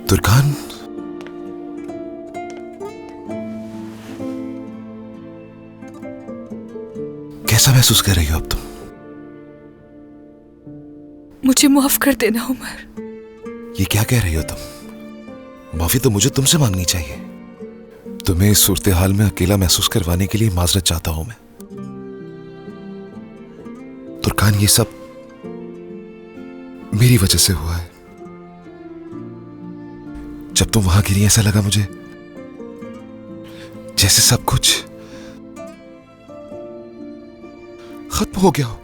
तुर्कान, कैसा महसूस कर रही हो अब तुम? मुझे माफ कर देना उमर। ये क्या कह रही हो तुम? माफी तो मुझे तुमसे मांगनी चाहिए। तुम्हें इस सूरत हाल में अकेला महसूस करवाने के लिए माजरत चाहता हूं मैं। तुर्कान, ये सब मेरी वजह से हुआ है। जब तुम वहां गिरी, ऐसा लगा मुझे जैसे सब कुछ खत्म हो गया हो।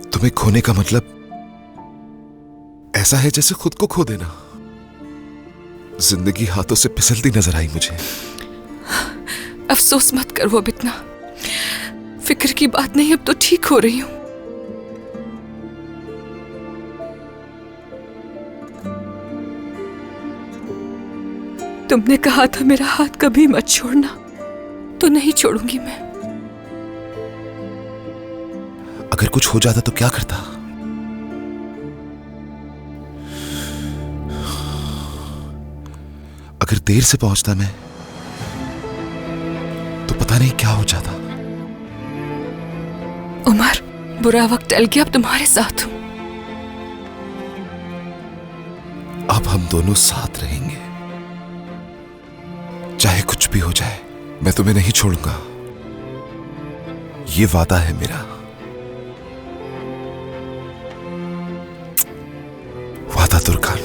तुम्हें खोने का मतलब ऐसा है जैसे खुद को खो देना। जिंदगी हाथों से फिसलती नजर आई मुझे। अफसोस मत करो अब इतना। फिक्र की बात नहीं, अब तो ठीक हो रही हूं। तुमने कहा था मेरा हाथ कभी मत छोड़ना, तो नहीं छोड़ूंगी मैं। अगर कुछ हो जाता तो क्या करता? अगर देर से पहुंचता मैं, तो पता नहीं क्या हो जाता। उमर, बुरा वक्त टल गया, अब तुम्हारे साथ हूं। अब हम दोनों साथ रहेंगे, चाहे कुछ भी हो जाए। मैं तुम्हें नहीं छोड़ूंगा, ये वादा है मेरा। वादा तुर्कान।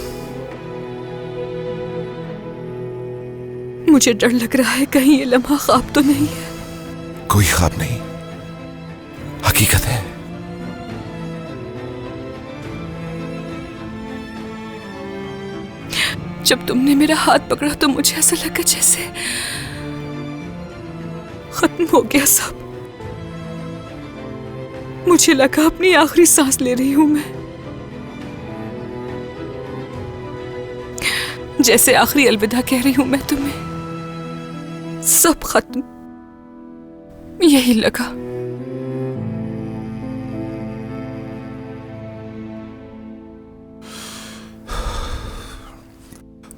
मुझे डर लग रहा है कहीं ये लम्हा ख्वाब तो नहीं है। कोई ख्वाब नहीं, हकीकत है। जब तुमने मेरा हाथ पकड़ा तो मुझे ऐसा लगा जैसे खत्म हो गया सब। मुझे लगा अपनी आखिरी सांस ले रही हूं मैं, जैसे आखिरी अलविदा कह रही हूं मैं तुम्हें। सब खत्म, यही लगा।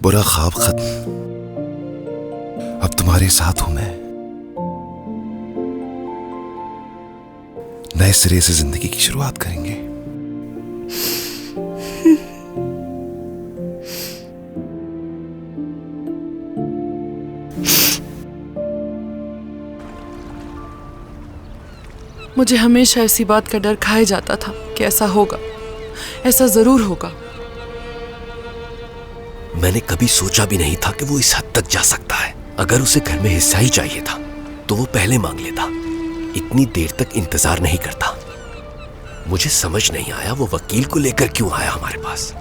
बुरा ख्वाब खत्म, अब तुम्हारे साथ हूं मैं। नए सिरे से जिंदगी की शुरुआत करेंगे। मुझे हमेशा ऐसी बात का डर खाए जाता था कि ऐसा होगा, ऐसा जरूर होगा। मैंने कभी सोचा भी नहीं था कि वो इस हद तक जा सकता है। अगर उसे घर में हिस्सा ही चाहिए था तो वो पहले मांग लेता, इतनी देर तक इंतजार नहीं करता। मुझे समझ नहीं आया वो वकील को लेकर क्यों आया हमारे पास।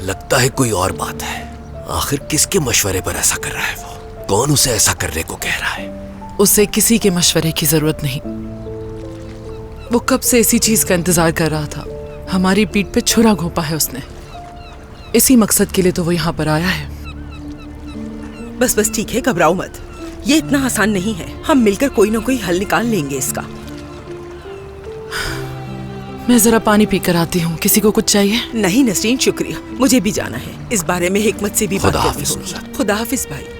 लगता है कोई और बात है। आखिर किसके मशवरे पर ऐसा कर रहा है वो? कौन उसे ऐसा करने को कह रहा है? उसे किसी के मशवरे की जरूरत नहीं। वो कब से इसी चीज का इंतजार कर रहा था। हमारी पीठ पे छुरा घोंपा है उसने। इसी मकसद के लिए तो वो यहाँ पर आया है। बस बस ठीक है, घबराओ मत। ये इतना आसान नहीं है। हम मिलकर कोई ना कोई हल निकाल लेंगे इसका। मैं जरा पानी पी कर आती हूँ। किसी को कुछ चाहिए? नहीं नसरीन, शुक्रिया। मुझे भी जाना है। इस बारे में हिकमत से भी बात करनी होगी। खुदा हाफिज भाई।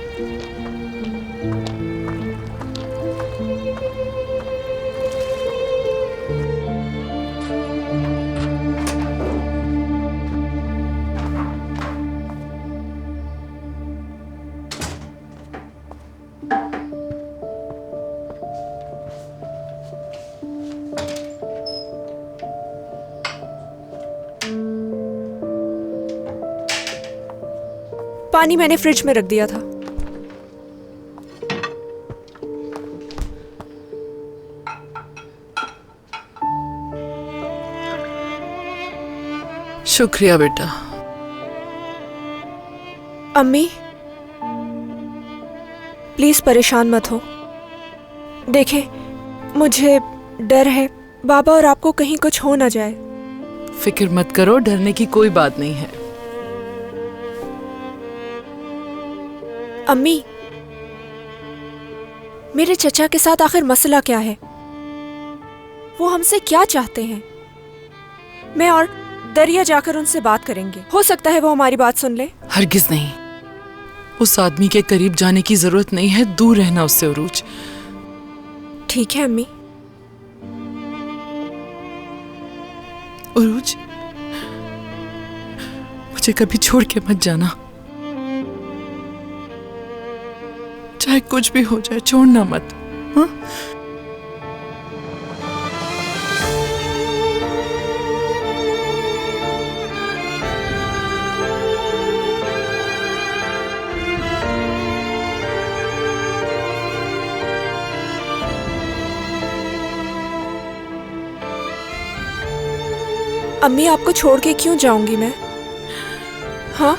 पानी मैंने फ्रिज में रख दिया था। शुक्रिया बेटा। अम्मी, प्लीज परेशान मत हो। देखें, मुझे डर है बाबा और आपको कहीं कुछ हो ना जाए। फिक्र मत करो, डरने की कोई बात नहीं है। अम्मी, मेरे चचा के साथ आखिर मसला क्या है? वो हमसे क्या चाहते हैं। मैं और दरिया जाकर उनसे बात करेंगे, हो सकता है वो हमारी बात सुन ले। हरगिज नहीं, उस आदमी के करीब जाने की जरूरत नहीं है, दूर रहना उससे उरूज। ठीक है अम्मी। उरूज, मुझे कभी छोड़ के मत जाना, चाहे कुछ भी हो जाए, छोड़ना मत। हाँ? अम्मी, आपको छोड़ के क्यों जाऊंगी मैं? हाँ,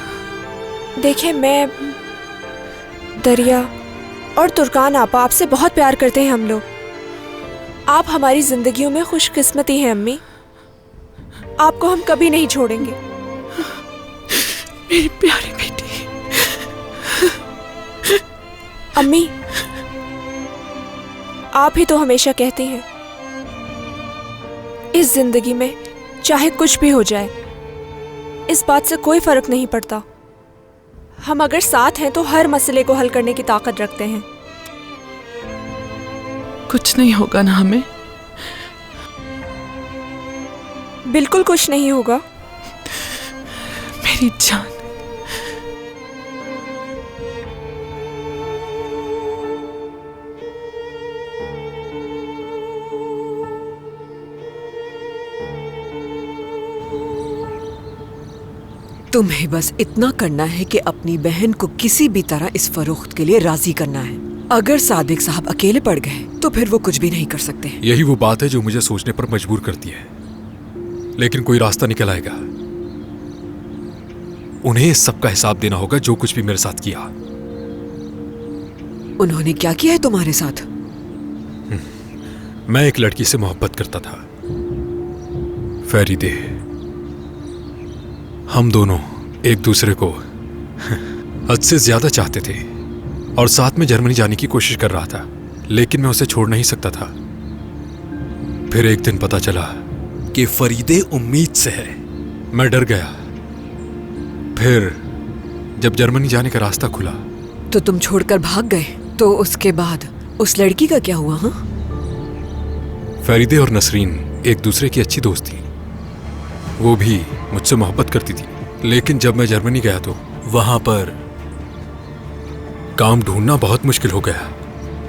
देखिए, मैं, दरिया और तुर्कान आपा आपसे बहुत प्यार करते हैं हम लोग। आप हमारी जिंदगियों में खुशकिस्मती हैं अम्मी, आपको हम कभी नहीं छोड़ेंगे। मेरी प्यारी बेटी। अम्मी, आप ही तो हमेशा कहती हैं इस जिंदगी में चाहे कुछ भी हो जाए, इस बात से कोई फर्क नहीं पड़ता, हम अगर साथ हैं तो हर मसले को हल करने की ताकत रखते हैं। कुछ नहीं होगा ना हमें? बिल्कुल कुछ नहीं होगा मेरी जान। तुम्हें बस इतना करना है कि अपनी बहन को किसी भी तरह इस फरोख्त के लिए राजी करना है। अगर सादिक साहब अकेले पड़ गए तो फिर वो कुछ भी नहीं कर सकते। यही वो बात है जो मुझे सोचने पर मजबूर करती है, लेकिन कोई रास्ता निकल आएगा। उन्हें इस सब का हिसाब देना होगा जो कुछ भी मेरे साथ किया। उन्होंने क्या किया है तुम्हारे साथ? मैं एक लड़की से मोहब्बत करता था, फरीदे। हम दोनों एक दूसरे को हद से ज्यादा चाहते थे और साथ में जर्मनी जाने की कोशिश कर रहा था, लेकिन मैं उसे छोड़ नहीं सकता था। फिर एक दिन पता चला कि फरीदे उम्मीद से है। मैं डर गया। फिर जब जर्मनी जाने का रास्ता खुला तो तुम छोड़कर भाग गए। तो उसके बाद उस लड़की का क्या हुआ? हाँ, फरीदे और नसरीन एक दूसरे की अच्छी दोस्त थी। वो भी मुझसे मोहब्बत करती थी, लेकिन जब मैं जर्मनी गया तो वहां पर काम ढूंढना बहुत मुश्किल हो गया।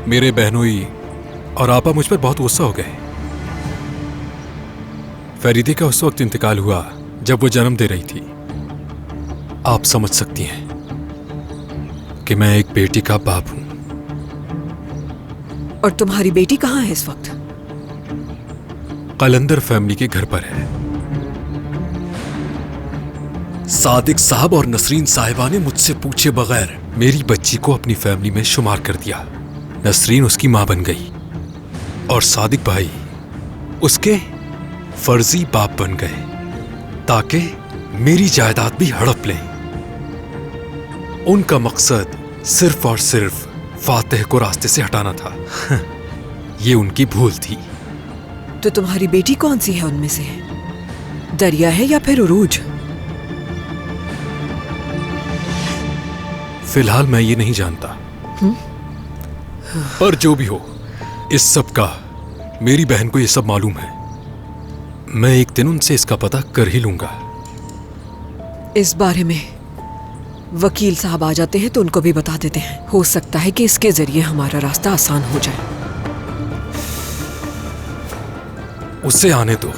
मेरे बहनोई और आपा मुझ पर बहुत गुस्सा हो गए। फरीदे का उस वक्त इंतकाल हुआ जब वो जन्म दे रही थी। आप समझ सकती हैं कि मैं एक बेटी का बाप हूं। और तुम्हारी बेटी कहाँ है इस वक्त? कलंदर फैमिली के घर पर है। सादिक साहब और नसरीन साहिबा ने मुझसे पूछे बगैर मेरी बच्ची को अपनी फैमिली में शुमार कर दिया। नसरीन उसकी मां बन गई और सादिक भाई उसके फर्जी बाप बन गए ताकि मेरी जायदाद भी हड़प लें। उनका मकसद सिर्फ और सिर्फ फातिह को रास्ते से हटाना था। ये उनकी भूल थी। तो तुम्हारी बेटी कौन सी है उनमें से? दरिया है या फिर उरूज? फिलहाल मैं ये नहीं जानता। पर जो भी हो, इस सब का मेरी बहन को ये सब मालूम है। मैं एक दिन उनसे इसका पता कर ही लूंगा। इस बारे में वकील साहब आ जाते हैं तो उनको भी बता देते हैं। हो सकता है कि इसके जरिए हमारा रास्ता आसान हो जाए। उससे आने दो।